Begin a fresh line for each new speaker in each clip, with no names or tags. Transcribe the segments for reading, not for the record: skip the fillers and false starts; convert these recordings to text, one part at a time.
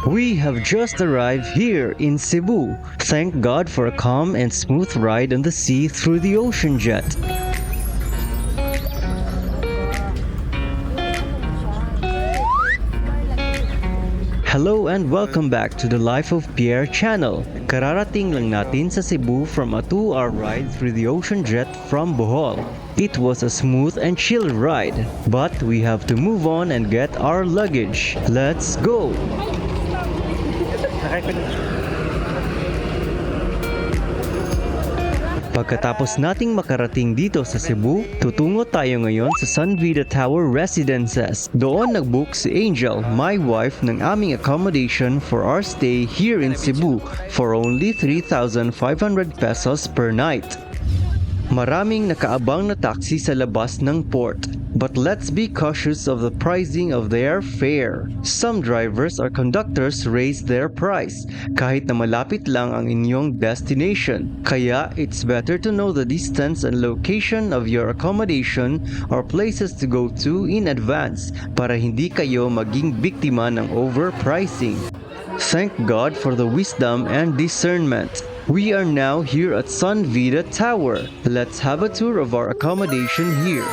We have just arrived here in Cebu. Thank God for a calm and smooth ride on the sea through the ocean jet. Hello and welcome back to the Life of Pierre channel. Kararating lang natin sa Cebu from a 2-hour ride through the ocean jet from Bohol. It was a smooth and chill ride, but we have to move on and get our luggage. Let's go! Pagkatapos nating makarating dito sa Cebu, tutungo tayo ngayon sa Sun Vida Tower Residences. Doon nag-book si Angel, my wife, ng aming accommodation for our stay here in Cebu for only 3,500 pesos per night. Maraming nakaabang na taxi sa labas ng port, but let's be cautious of the pricing of their fare. Some drivers or conductors raise their price kahit na malapit lang ang inyong destination. Kaya it's better to know the distance and location of your accommodation or places to go to in advance para hindi kayo maging biktima ng overpricing. Thank God for the wisdom and discernment. We are now here at Sun Vida Tower. Let's have a tour of our accommodation here.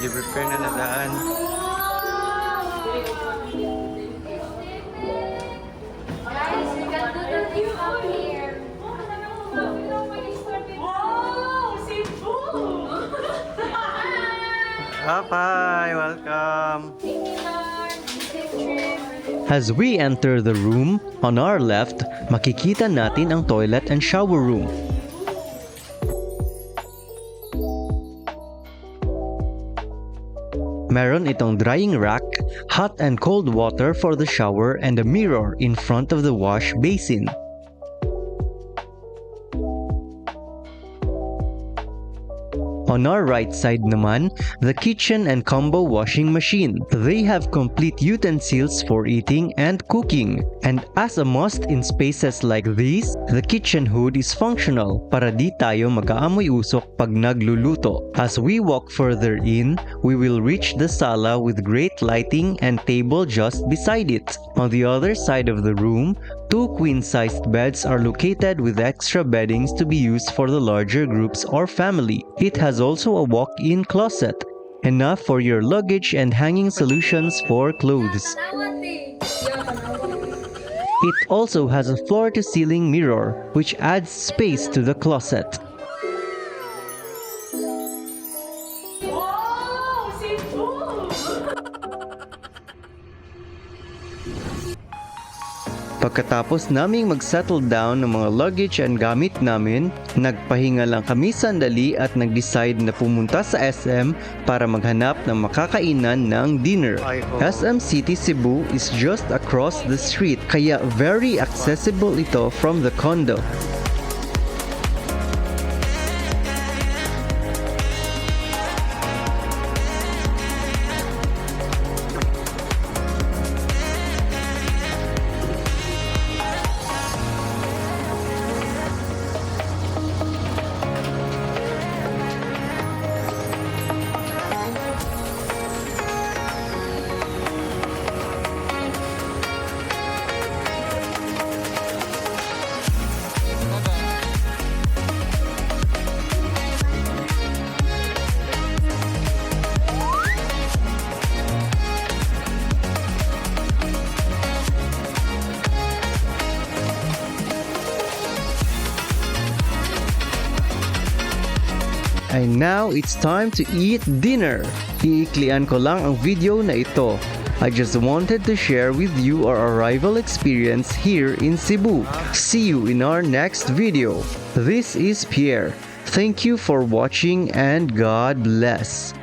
Prepare na nadaan.
Guys, we got the view up here. Wow, Cebu!
Hi, welcome.
Thank you, Lord. Safe trip.
As we enter the room, on our left, makikita natin ang toilet and shower room. Meron itong drying rack, hot and cold water for the shower, and a mirror in front of the wash basin. On our right side naman, the kitchen and combo washing machine. They have complete utensils for eating and cooking. And as a must in spaces like these, the kitchen hood is functional para di tayo mag-aamoy usok pag nagluluto. As we walk further in, we will reach the sala with great lighting and table just beside it. On the other side of the room, 2 queen-sized beds are located with extra beddings to be used for the larger groups or family. It has also a walk-in closet, enough for your luggage and hanging solutions for clothes. It also has a floor-to-ceiling mirror, which adds space to the closet.
Wow, Cebu!
Pagkatapos naming mag-settle down ng mga luggage and gamit namin, nagpahinga lang kami sandali at nag-decide na pumunta sa SM para maghanap ng makakainan ng dinner. SM City Cebu is just across the street, kaya very accessible ito from the condo. And now it's time to eat dinner. Iiklian ko lang ang video na ito. I just wanted to share with you our arrival experience here in Cebu. See you in our next video. This is Pierre. Thank you for watching and God bless.